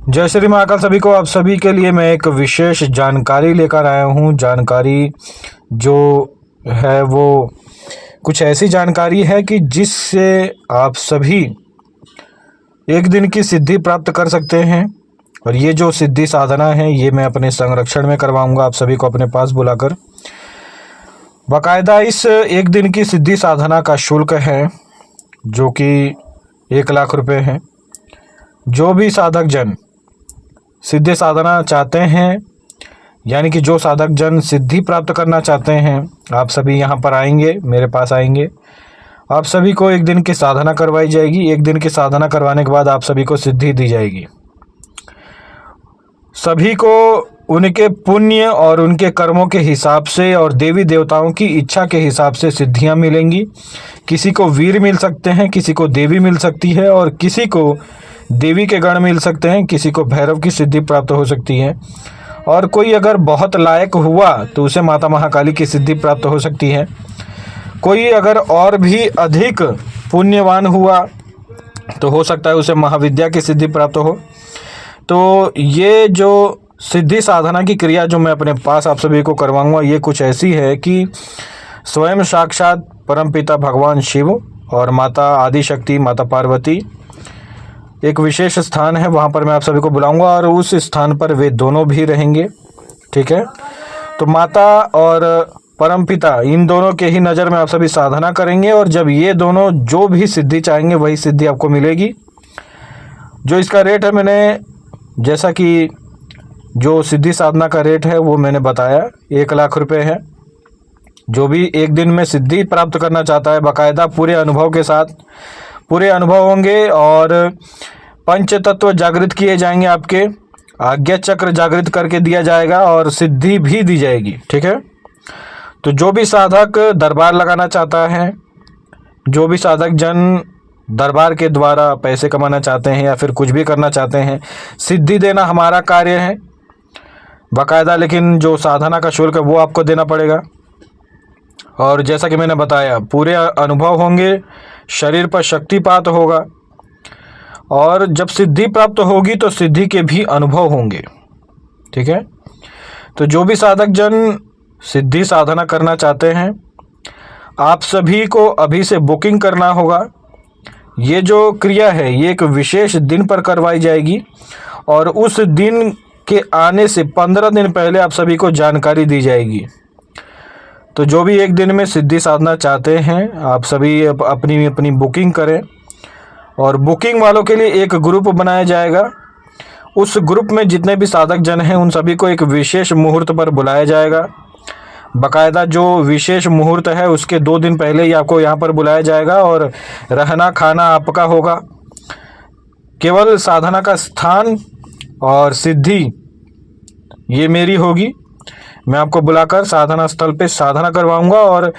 जय श्री महाकाल सभी को। आप सभी के लिए मैं एक विशेष जानकारी लेकर आया हूँ। जानकारी जो है वो कुछ ऐसी जानकारी है कि जिससे आप सभी एक दिन की सिद्धि प्राप्त कर सकते हैं। और ये जो सिद्धि साधना है ये मैं अपने संरक्षण में करवाऊंगा, आप सभी को अपने पास बुलाकर। बाकायदा इस एक दिन की सिद्धि साधना का शुल्क है जो कि 1,00,000 रुपये है। जो भी साधक जन सिद्धि साधना चाहते हैं, यानी कि जो साधक जन सिद्धि प्राप्त करना चाहते हैं, आप सभी यहाँ पर आएंगे, मेरे पास आएंगे। आप सभी को एक दिन की साधना करवाई जाएगी। एक दिन की साधना करवाने के बाद आप सभी को सिद्धि दी जाएगी। सभी को उनके पुण्य और उनके कर्मों के हिसाब से और देवी देवताओं की इच्छा के हिसाब से सिद्धियां मिलेंगी। किसी को वीर मिल सकते हैं, किसी को देवी मिल सकती है और किसी को देवी के गण मिल सकते हैं, किसी को भैरव की सिद्धि प्राप्त हो सकती है। और कोई अगर बहुत लायक हुआ तो उसे माता महाकाली की सिद्धि प्राप्त हो सकती है। कोई अगर और भी अधिक पुण्यवान हुआ तो हो सकता है उसे महाविद्या की सिद्धि प्राप्त हो। तो ये जो सिद्धि साधना की क्रिया जो मैं अपने पास आप सभी को करवाऊंगा, ये कुछ ऐसी है कि स्वयं साक्षात परमपिता भगवान शिव और माता आदिशक्ति माता पार्वती एक विशेष स्थान है, वहाँ पर मैं आप सभी को बुलाऊंगा और उस स्थान पर वे दोनों भी रहेंगे। ठीक है, तो माता और परमपिता इन दोनों के ही नज़र में आप सभी साधना करेंगे और जब ये दोनों जो भी सिद्धि चाहेंगे वही सिद्धि आपको मिलेगी। जो इसका रेट है, मैंने जैसा कि जो सिद्धि साधना का रेट है वो मैंने बताया, 1,00,000 रुपये है। जो भी एक दिन में सिद्धि प्राप्त करना चाहता है, बाकायदा पूरे अनुभव के साथ, पूरे अनुभव होंगे और पंच तत्व जागृत किए जाएंगे, आपके आज्ञा चक्र जागृत करके दिया जाएगा और सिद्धि भी दी जाएगी। ठीक है, तो जो भी साधक दरबार लगाना चाहता है, जो भी साधक जन दरबार के द्वारा पैसे कमाना चाहते हैं या फिर कुछ भी करना चाहते हैं, सिद्धि देना हमारा कार्य है बाकायदा, लेकिन जो साधना का शुल्क है वो आपको देना पड़ेगा। और जैसा कि मैंने बताया, पूरे अनुभव होंगे, शरीर पर शक्तिपात होगा और जब सिद्धि प्राप्त होगी तो सिद्धि के भी अनुभव होंगे। ठीक है, तो जो भी साधक जन सिद्धि साधना करना चाहते हैं, आप सभी को अभी से बुकिंग करना होगा। ये जो क्रिया है ये एक विशेष दिन पर करवाई जाएगी और उस दिन के आने से 15 दिन पहले आप सभी को जानकारी दी जाएगी। तो जो भी एक दिन में सिद्धि साधना चाहते हैं, आप सभी अपनी अपनी बुकिंग करें और बुकिंग वालों के लिए एक ग्रुप बनाया जाएगा। उस ग्रुप में जितने भी साधक जन हैं उन सभी को एक विशेष मुहूर्त पर बुलाया जाएगा। बाकायदा जो विशेष मुहूर्त है उसके 2 दिन पहले ही आपको यहाँ पर बुलाया जाएगा और रहना खाना आपका होगा। केवल साधना का स्थान और सिद्धि ये मेरी होगी। मैं आपको बुलाकर साधना स्थल पे साधना करवाऊंगा और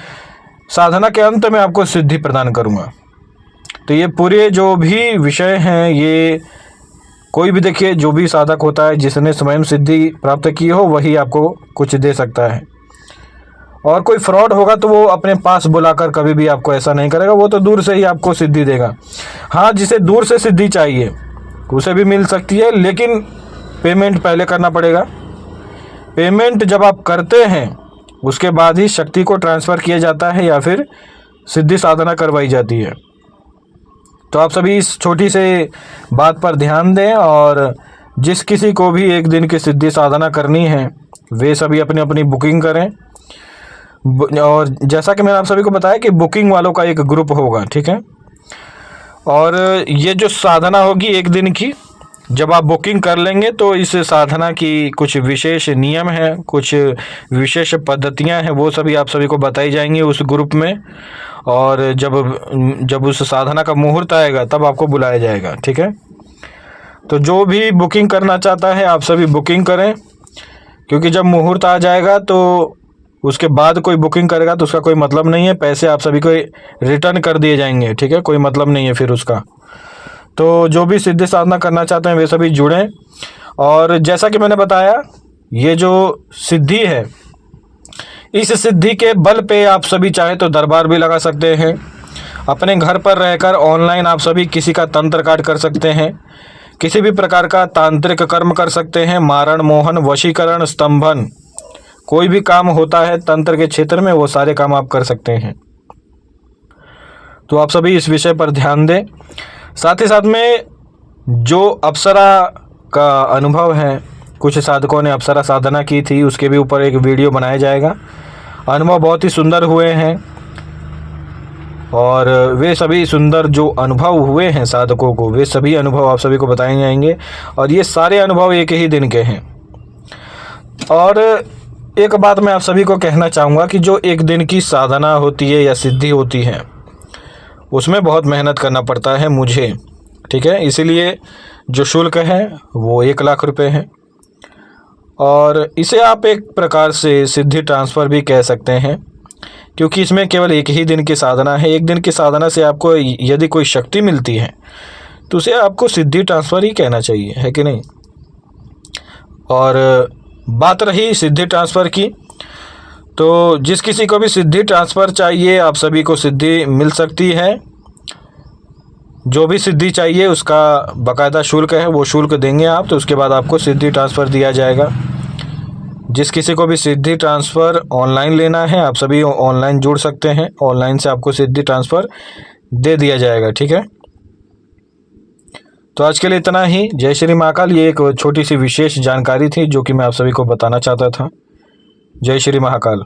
साधना के अंत में आपको सिद्धि प्रदान करूंगा। तो ये पूरे जो भी विषय हैं, ये कोई भी देखिए, जो भी साधक होता है जिसने स्वयं सिद्धि प्राप्त की हो वही आपको कुछ दे सकता है। और कोई फ्रॉड होगा तो वो अपने पास बुलाकर कभी भी आपको ऐसा नहीं करेगा, वो तो दूर से ही आपको सिद्धि देगा। हाँ, जिसे दूर से सिद्धि चाहिए उसे भी मिल सकती है, लेकिन पेमेंट पहले करना पड़ेगा। पेमेंट जब आप करते हैं उसके बाद ही शक्ति को ट्रांसफ़र किया जाता है या फिर सिद्धि साधना करवाई जाती है। तो आप सभी इस छोटी से बात पर ध्यान दें और जिस किसी को भी एक दिन की सिद्धि साधना करनी है वे सभी अपनी अपनी बुकिंग करें। और जैसा कि मैंने आप सभी को बताया कि बुकिंग वालों का एक ग्रुप होगा। ठीक है, और ये जो साधना होगी एक दिन की, जब आप बुकिंग कर लेंगे तो इस साधना की कुछ विशेष नियम हैं, कुछ विशेष पद्धतियां हैं, वो सभी आप सभी को बताई जाएंगी उस ग्रुप में। और जब उस साधना का मुहूर्त आएगा तब आपको बुलाया जाएगा। ठीक है, तो जो भी बुकिंग करना चाहता है आप सभी बुकिंग करें, क्योंकि जब मुहूर्त आ जाएगा तो उसके बाद कोई बुकिंग करेगा तो उसका कोई मतलब नहीं है, पैसे आप सभी को रिटर्न कर दिए जाएंगे। ठीक है, कोई मतलब नहीं है फिर उसका। तो जो भी सिद्धि साधना करना चाहते हैं वे सभी जुड़ें। और जैसा कि मैंने बताया, ये जो सिद्धि है, इस सिद्धि के बल पे आप सभी चाहे तो दरबार भी लगा सकते हैं। अपने घर पर रहकर ऑनलाइन आप सभी किसी का तंत्र काट कर सकते हैं, किसी भी प्रकार का तांत्रिक कर्म कर सकते हैं, मारण, मोहन, वशीकरण, स्तंभन, कोई भी काम होता है तंत्र के क्षेत्र में वो सारे काम आप कर सकते हैं। तो आप सभी इस विषय पर ध्यान दें। साथ ही साथ में जो अप्सरा का अनुभव है, कुछ साधकों ने अप्सरा साधना की थी, उसके भी ऊपर एक वीडियो बनाया जाएगा। अनुभव बहुत ही सुंदर हुए हैं और वे सभी सुंदर जो अनुभव हुए हैं साधकों को, वे सभी अनुभव आप सभी को बताए जाएंगे और ये सारे अनुभव एक ही दिन के हैं। और एक बात मैं आप सभी को कहना चाहूँगा कि जो एक दिन की साधना होती है या सिद्धि होती है, उसमें बहुत मेहनत करना पड़ता है मुझे, ठीक है। इसीलिए जो शुल्क है वो 1,00,000 रुपये है और इसे आप एक प्रकार से सिद्धि ट्रांसफ़र भी कह सकते हैं, क्योंकि इसमें केवल एक ही दिन की साधना है। एक दिन की साधना से आपको यदि कोई शक्ति मिलती है तो उसे आपको सिद्धि ट्रांसफ़र ही कहना चाहिए, है कि नहीं। और बात रही सिद्धि ट्रांसफ़र की, तो जिस किसी को भी सिद्धि ट्रांसफ़र चाहिए, आप सभी को सिद्धि मिल सकती है। जो भी सिद्धि चाहिए उसका बाकायदा शुल्क है, वो शुल्क देंगे आप, तो उसके बाद आपको सिद्धि ट्रांसफ़र दिया जाएगा। जिस किसी को भी सिद्धि ट्रांसफ़र ऑनलाइन लेना है, आप सभी ऑनलाइन जुड़ सकते हैं, ऑनलाइन से आपको सिद्धि ट्रांसफ़र दे दिया जाएगा, ठीक है। तो आज के लिए इतना ही। जय श्री महाकाल। ये एक छोटी सी विशेष जानकारी थी जो कि मैं आप सभी को बताना चाहता था। जय श्री महाकाल।